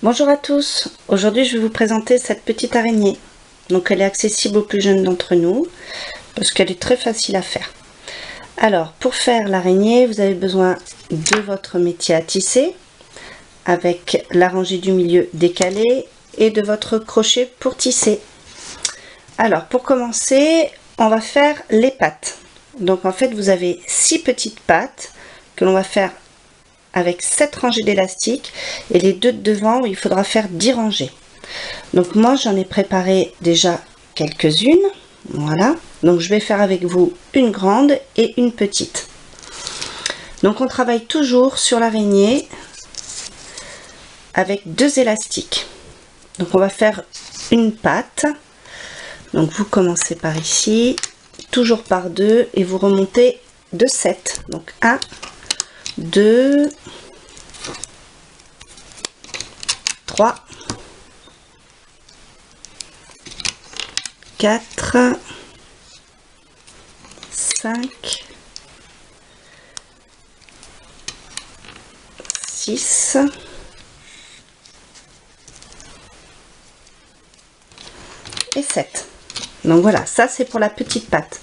Bonjour à tous, aujourd'hui je vais vous présenter cette petite araignée. Donc elle est accessible aux plus jeunes d'entre nous parce qu'elle est très facile à faire. Alors pour faire l'araignée, vous avez besoin de votre métier à tisser avec la rangée du milieu décalée et de votre crochet pour tisser. Alors pour commencer, on va faire les pattes. Donc en fait vous avez 6 petites pattes que l'on va faire avec 7 rangées d'élastique et les deux de devant, il faudra faire 10 rangées. Donc moi j'en ai préparé déjà quelques-unes, voilà. Donc je vais faire avec vous une grande et une petite. Donc on travaille toujours sur l'araignée avec 2 élastiques. Donc on va faire une patte. Donc vous commencez par ici, toujours par 2 et vous remontez de 7. Donc 1, 2, 3, 4, 5, 6, 7. Donc voilà, ça c'est pour la petite patte.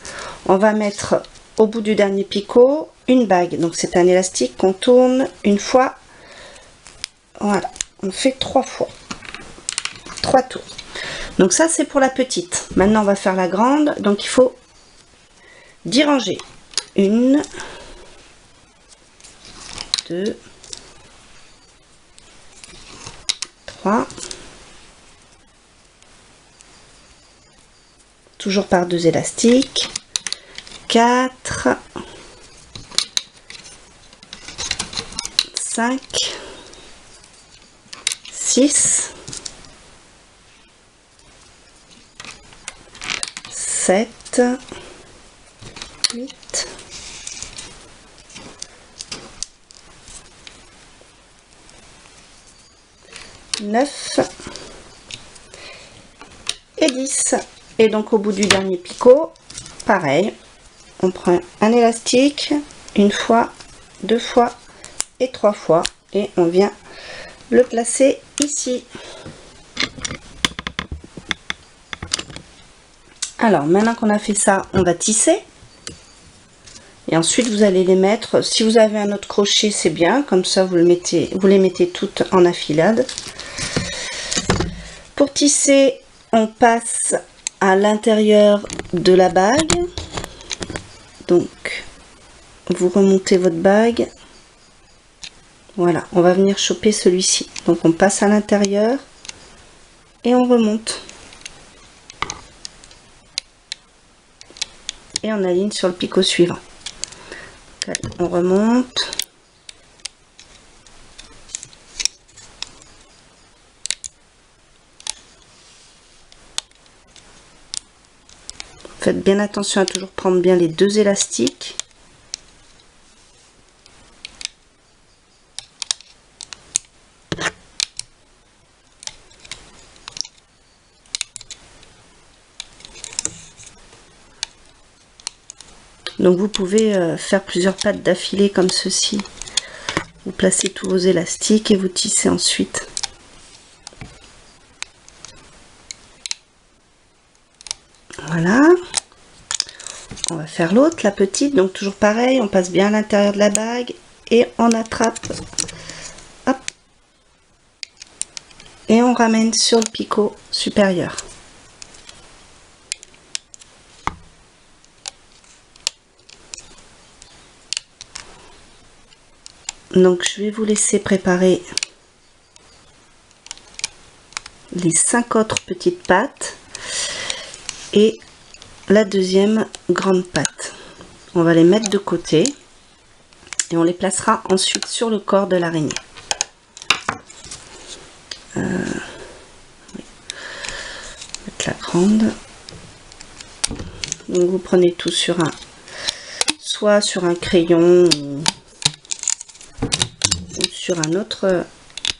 On va mettre au bout du dernier picot une bague. Donc c'est un élastique qu'on tourne une fois. Voilà, on fait 3 fois. 3 tours. Donc ça c'est pour la petite. Maintenant on va faire la grande. Donc il faut 10 rangées. 1, 2, 3, toujours par 2 élastiques, 4, 5, 6, 7, 8, 9 et 10. Et donc au bout du dernier picot, pareil, on prend un élastique, une fois, 2 fois et 3 fois, et on vient le placer ici. Alors maintenant qu'on a fait ça, on va tisser. Et ensuite vous allez les mettre, si vous avez un autre crochet c'est bien, comme ça vous les mettez toutes en affilade. Pour tisser, on passe à l'intérieur de la bague. Donc vous remontez votre bague. Voilà, on va venir choper celui-ci. Donc on passe à l'intérieur et on remonte. Et on aligne sur le picot suivant. On remonte. Faites bien attention à toujours prendre bien les 2 élastiques. Donc vous pouvez faire plusieurs pattes d'affilée comme ceci. Vous placez tous vos élastiques et vous tissez ensuite. Voilà. On va faire l'autre, la petite. Donc toujours pareil, on passe bien à l'intérieur de la bague et on attrape. Hop. Et on ramène sur le picot supérieur. Donc je vais vous laisser préparer les 5 autres petites pattes et la deuxième grande patte. On va les mettre de côté et on les placera ensuite sur le corps de l'araignée. Mettre la grande. Donc vous prenez tout sur soit sur un crayon ou sur un autre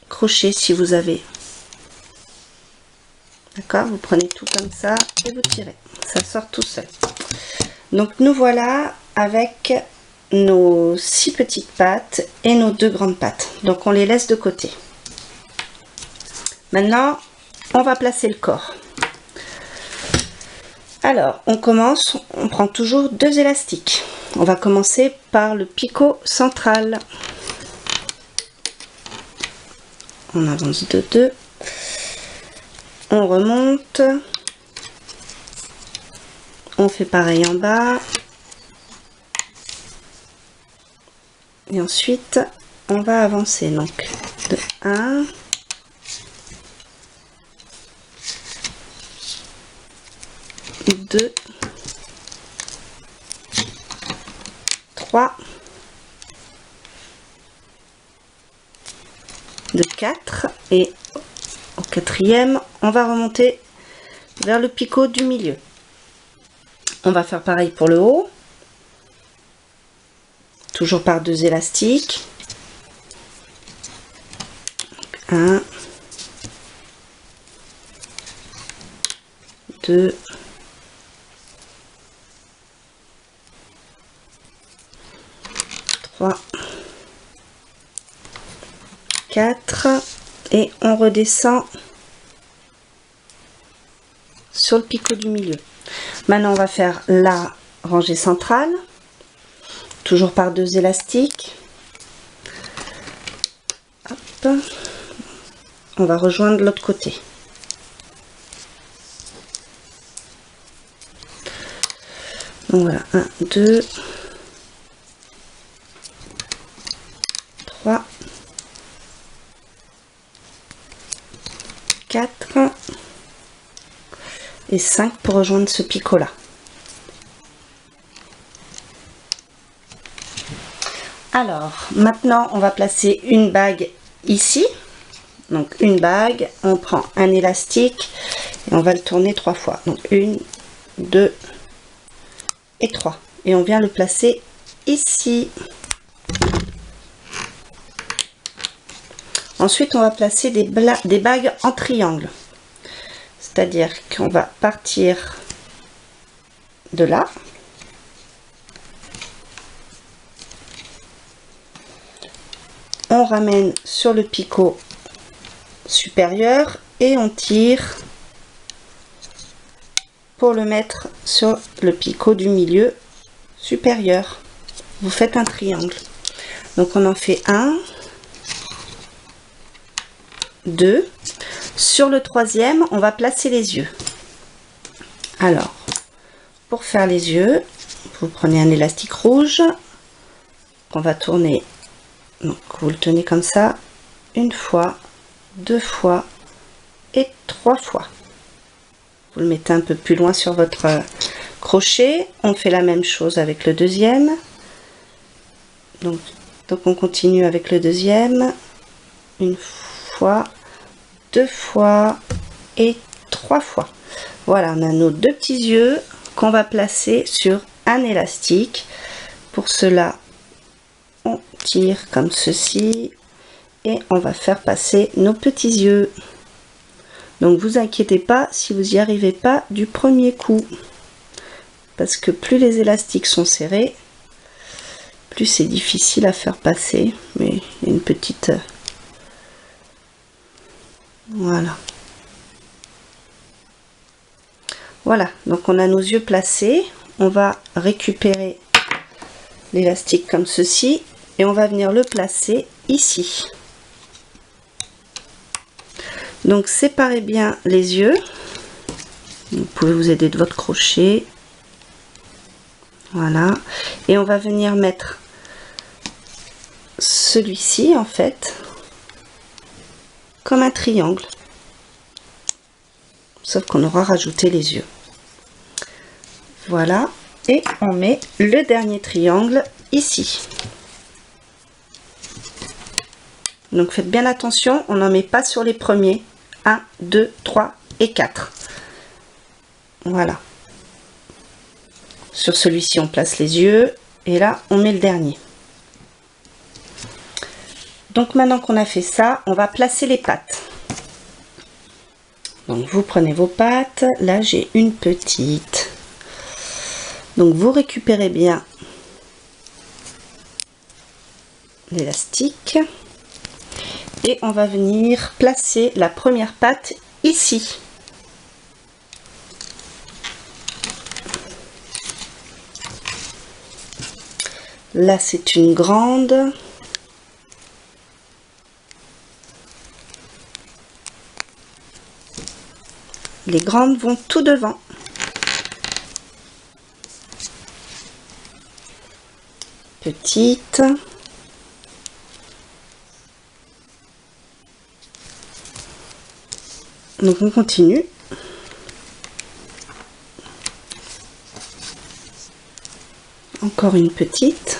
crochet si vous avez. D'accord, vous prenez tout comme ça et vous tirez, ça sort tout seul. Donc nous voilà avec nos 6 petites pattes et nos 2 grandes pattes. Donc on les laisse de côté. Maintenant, on va placer le corps. Alors, on commence, on prend toujours 2 élastiques. On va commencer par le picot central. On avance de 2. On remonte. On fait pareil en bas. Et ensuite, on va avancer. Donc, de 1. 2, 3, de 4 et au 4e, on va remonter vers le picot du milieu. On va faire pareil pour le haut, toujours par 2 élastiques. 1, 2, 3, 4 et on redescend sur le picot du milieu. Maintenant on va faire la rangée centrale, toujours par 2 élastiques. Hop. On va rejoindre l'autre côté. Donc voilà, 1, 2, 3, 4 et 5 pour rejoindre ce picot là. Alors maintenant on va placer une bague ici. Donc une bague, on prend un élastique et on va le tourner 3 fois. Donc 1, 2 et 3. Et on vient le placer ici. Ensuite, on va placer des bagues en triangle. C'est-à-dire qu'on va partir de là. On ramène sur le picot supérieur et on tire pour le mettre sur le picot du milieu supérieur. Vous faites un triangle. Donc on en fait 1, 2. Sur le 3e, on va placer les yeux. Alors, pour faire les yeux, vous prenez un élastique rouge qu'on va tourner. Donc vous le tenez comme ça, 1 fois, 2 fois et 3 fois. Vous le mettez un peu plus loin sur votre crochet. On fait la même chose avec le 2e. Donc on continue avec le 2e. 1 fois, 2 fois et 3 fois. Voilà, on a nos 2 petits yeux qu'on va placer sur un élastique. Pour cela, on tire comme ceci et on va faire passer nos petits yeux. Donc vous inquiétez pas si vous n'y arrivez pas du premier coup, parce que plus les élastiques sont serrés, plus c'est difficile à faire passer. Mais il y a une petite... Voilà. Voilà, donc on a nos yeux placés. On va récupérer l'élastique comme ceci et on va venir le placer ici. Donc séparez bien les yeux. Vous pouvez vous aider de votre crochet. Voilà. Et on va venir mettre celui-ci en fait comme un triangle. Sauf qu'on aura rajouté les yeux. Voilà. Et on met le dernier triangle ici. Donc faites bien attention, on n'en met pas sur les premiers. 1, 2, 3 et 4. Voilà. Sur celui-ci, on place les yeux. Et là, on met le dernier. Donc maintenant qu'on a fait ça, on va placer les pattes. Donc vous prenez vos pattes. Là, j'ai une petite. Donc vous récupérez bien l'élastique. Et on va venir placer la première patte ici. Là, c'est une grande. Les grandes vont tout devant. Petite. Donc on continue. Encore une petite.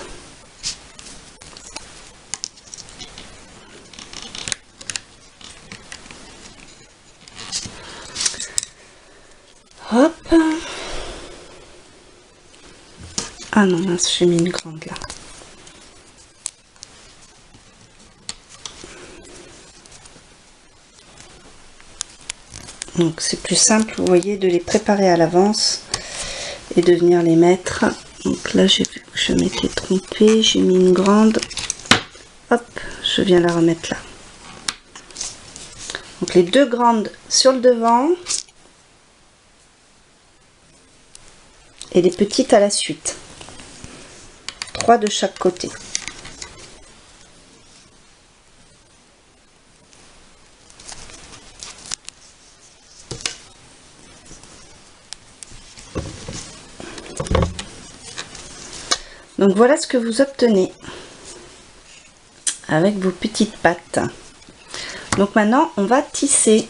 Hop. Ah non, mince, j'ai mis une grande là. Donc c'est plus simple, vous voyez, de les préparer à l'avance et de venir les mettre. Donc là, j'ai vu que je m'étais trompée, j'ai mis une grande. Hop, je viens la remettre là. Donc les deux grandes sur le devant et les petites à la suite. 3 de chaque côté. Donc voilà ce que vous obtenez avec vos petites pattes. Donc maintenant on va tisser.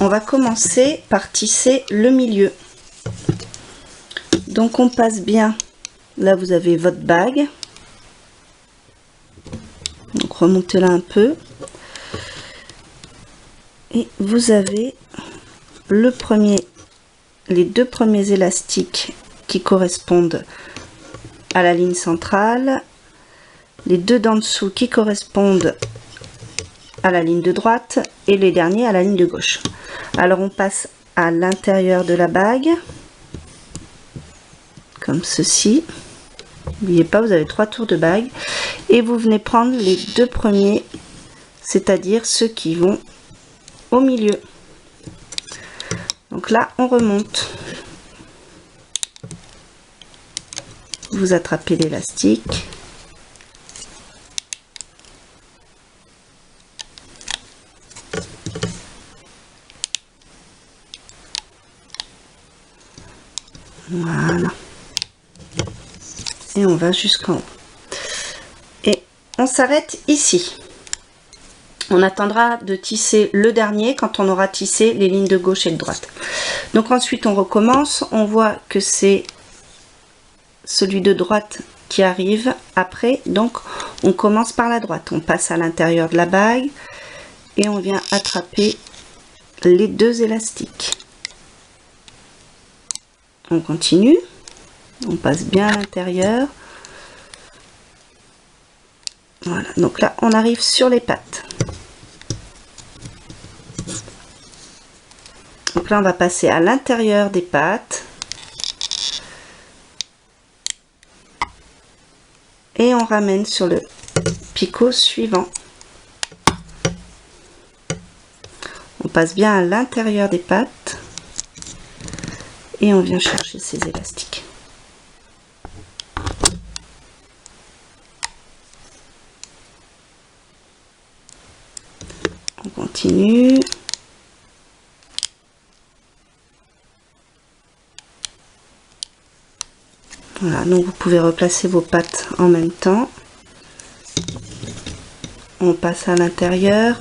On va commencer par tisser le milieu. Donc on passe bien. Là vous avez votre bague. Donc remontez là un peu. Et vous avez les deux premiers élastiques qui correspondent à la ligne centrale, les deux d'en dessous qui correspondent à la ligne de droite et les derniers à la ligne de gauche. Alors on passe à l'intérieur de la bague comme ceci. N'oubliez pas, vous avez 3 tours de bague et vous venez prendre les deux premiers, c'est-à-dire ceux qui vont au milieu. Donc là on remonte. Vous attrapez l'élastique. Voilà. Et on va jusqu'en haut. Et on s'arrête ici. On attendra de tisser le dernier quand on aura tissé les lignes de gauche et de droite. Donc ensuite on recommence. On voit que c'est celui de droite qui arrive après, donc on commence par la droite, on passe à l'intérieur de la bague et on vient attraper les deux élastiques. On continue, on passe bien à l'intérieur. Voilà, donc là on arrive sur les pattes. Donc là on va passer à l'intérieur des pattes. Et on ramène sur le picot suivant. On passe bien à l'intérieur des pattes et on vient chercher ces élastiques. On continue. Voilà, donc vous pouvez replacer vos pattes en même temps. On passe à l'intérieur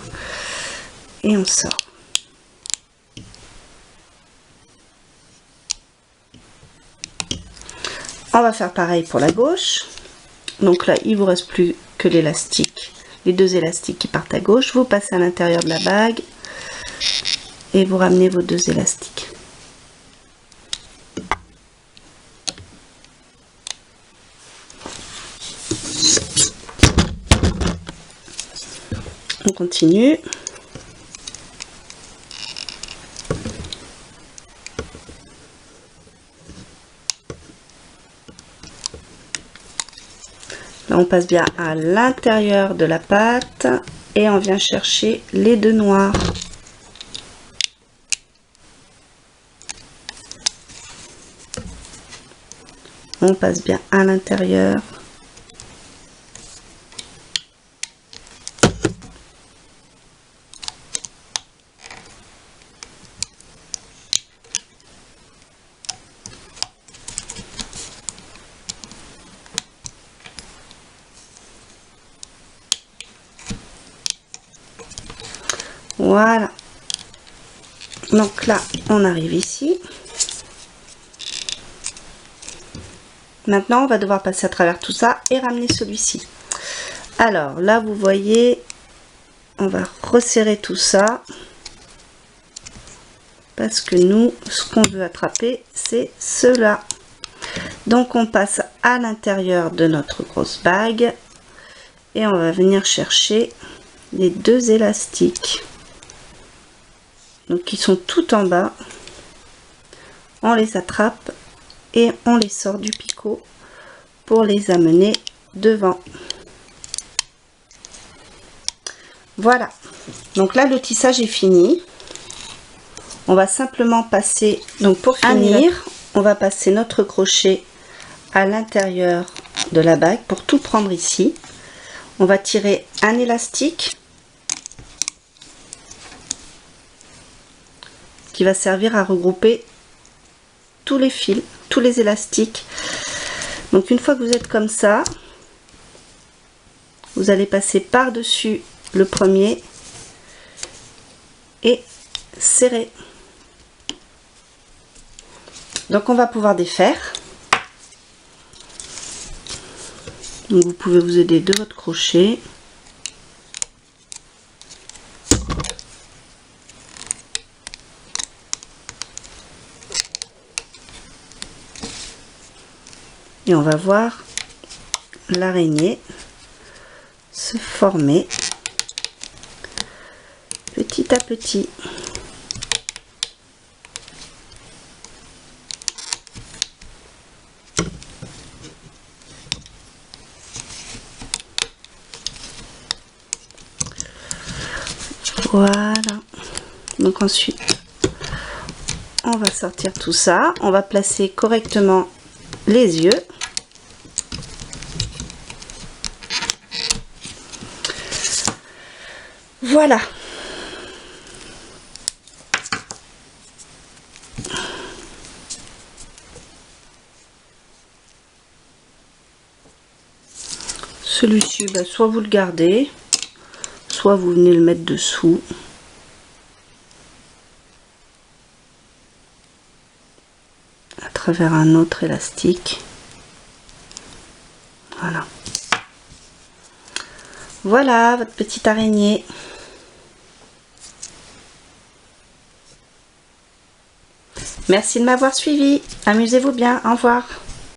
et on sort. On va faire pareil pour la gauche. Donc là, il vous reste plus que l'élastique, les deux élastiques qui partent à gauche. Vous passez à l'intérieur de la bague et vous ramenez vos deux élastiques. On continue. Là, on passe bien à l'intérieur de la pâte et on vient chercher les deux noirs. On passe bien à l'intérieur. Voilà. Donc là, on arrive ici. Maintenant, on va devoir passer à travers tout ça et ramener celui-ci. Alors là, vous voyez, on va resserrer tout ça. Parce que nous, ce qu'on veut attraper, c'est cela. Donc, on passe à l'intérieur de notre grosse bague. Et on va venir chercher les deux élastiques. Donc, qui sont tout en bas. On les attrape et on les sort du picot pour les amener devant. Voilà. Donc là, le tissage est fini. On va simplement passer, donc pour finir, on va passer notre crochet à l'intérieur de la bague pour tout prendre ici. On va tirer un élastique qui va servir à regrouper tous les fils, tous les élastiques. Donc une fois que vous êtes comme ça, vous allez passer par-dessus le premier et serrer. Donc on va pouvoir défaire. Donc vous pouvez vous aider de votre crochet. Et on va voir l'araignée se former petit à petit. Voilà. Donc ensuite, on va sortir tout ça. On va placer correctement les yeux. Voilà. Celui-ci, soit vous le gardez, soit vous venez le mettre dessous. À travers un autre élastique. Voilà. Voilà votre petite araignée. Merci de m'avoir suivi. Amusez-vous bien. Au revoir.